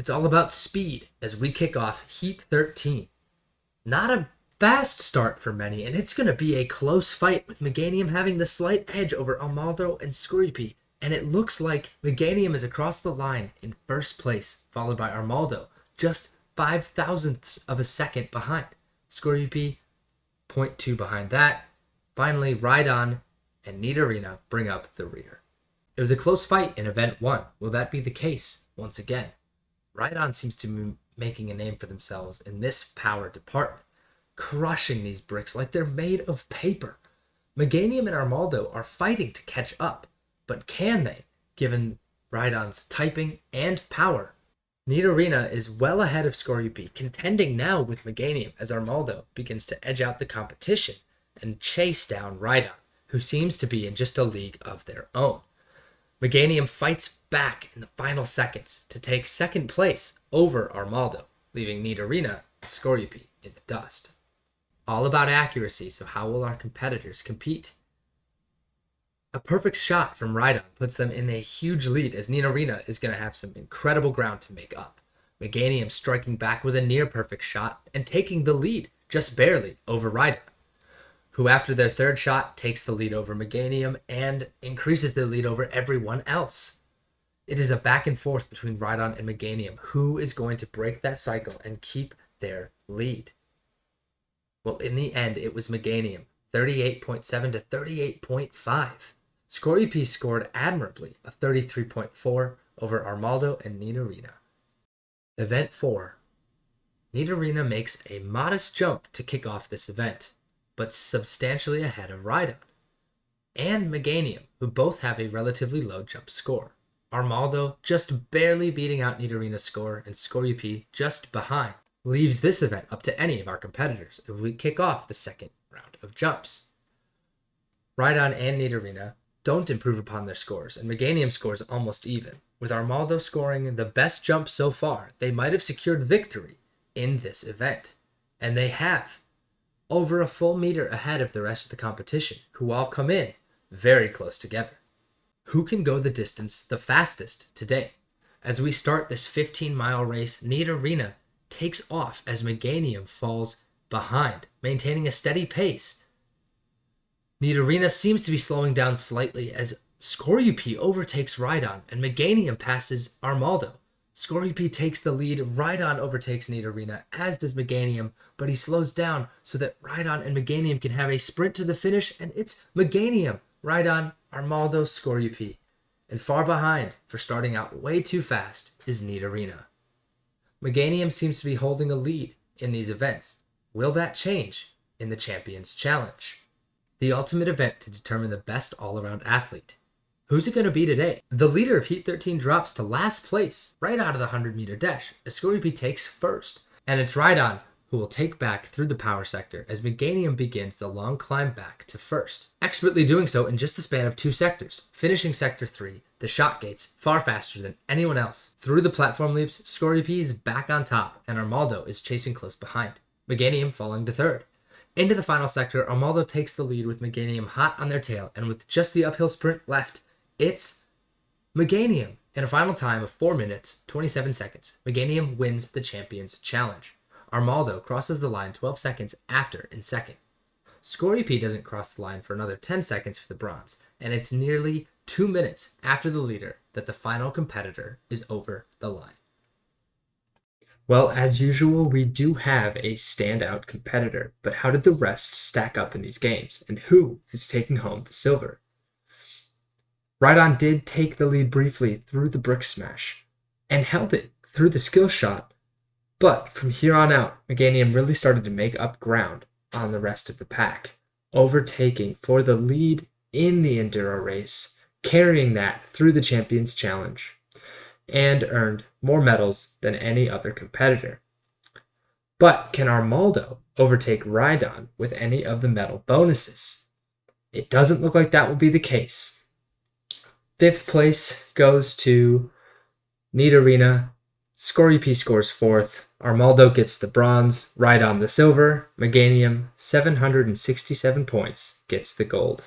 It's all about speed as we kick off Heat 13. Not a fast start for many, and it's going to be a close fight with Meganium having the slight edge over Armaldo and Skorupi. And it looks like Meganium is across the line in first place, followed by Armaldo, just 0.005 of a second behind. Skorupi, 0.2 behind that. Finally, Rhydon and Nidorina bring up the rear. It was a close fight in Event 1. Will that be the case once again? Rhydon seems to be making a name for themselves in this power department, crushing these bricks like they're made of paper. Meganium and Armaldo are fighting to catch up, but can they, given Rhydon's typing and power? Nidorina is well ahead of Skorupi, contending now with Meganium as Armaldo begins to edge out the competition and chase down Rhydon, who seems to be in just a league of their own. Meganium fights back in the final seconds to take second place over Armaldo, leaving Nidorina and Skorupi in the dust. All about accuracy, so how will our competitors compete? A perfect shot from Rhydon puts them in a huge lead as Nidorina is going to have some incredible ground to make up. Meganium striking back with a near-perfect shot and taking the lead, just barely, over Rhydon, who after their third shot takes the lead over Meganium and increases their lead over everyone else. It is a back and forth between Rhydon and Meganium. Who is going to break that cycle and keep their lead? Well, in the end, it was Meganium, 38.7 to 38.5. Skorupi scored admirably, a 33.4 over Armaldo and Nidorina. Event 4. Nidorina makes a modest jump to kick off this event, but substantially ahead of Rhydon and Meganium, who both have a relatively low jump score. Armaldo just barely beating out Nidorina's score, and Skorupi just behind, leaves this event up to any of our competitors if we kick off the second round of jumps. Rhydon and Nidorina don't improve upon their scores, and Meganium scores almost even. With Armaldo scoring the best jump so far, they might have secured victory in this event, and they have, over a full meter ahead of the rest of the competition, who all come in very close together. Who can go the distance the fastest today? As we start this 15-mile race, Nidorina takes off as Meganium falls behind, maintaining a steady pace. Nidorina seems to be slowing down slightly as Skorupi overtakes Rhydon and Meganium passes Armaldo. Skorupi takes the lead, Rhydon overtakes Nidorina, as does Meganium, but he slows down so that Rhydon and Meganium can have a sprint to the finish, and it's Meganium, Rhydon, Armaldo, Skorupi. And far behind, for starting out way too fast, is Nidorina. Meganium seems to be holding a lead in these events. Will that change in the Champions Challenge? The ultimate event to determine the best all-around athlete. Who's it going to be today? The leader of Heat 13 drops to last place right out of the 100-meter dash as Skorupi takes first. And it's Rhydon who will take back through the power sector as Meganium begins the long climb back to first, expertly doing so in just the span of 2 sectors, finishing Sector 3, the shot gates, far faster than anyone else. Through the platform leaps, Skorupi is back on top, and Armaldo is chasing close behind, Meganium falling to third. Into the final sector, Armaldo takes the lead with Meganium hot on their tail, and with just the uphill sprint left, it's Meganium. In a final time of 4 minutes, 27 seconds, Meganium wins the Champions Challenge. Armaldo crosses the line 12 seconds after in second. Skorupi doesn't cross the line for another 10 seconds for the bronze, and it's nearly 2 minutes after the leader that the final competitor is over the line. Well, as usual, we do have a standout competitor, but how did the rest stack up in these games, and who is taking home the silver? Rhydon did take the lead briefly through the brick smash, and held it through the skill shot, but from here on out, Meganium really started to make up ground on the rest of the pack, overtaking for the lead in the Enduro race, carrying that through the Champions Challenge, and earned more medals than any other competitor. But can Armaldo overtake Rhydon with any of the medal bonuses? It doesn't look like that will be the case. 5th place goes to Nidorina. Skorupi scores 4th. Armaldo gets the bronze. Rhydon the silver. Meganium, 767 points, gets the gold.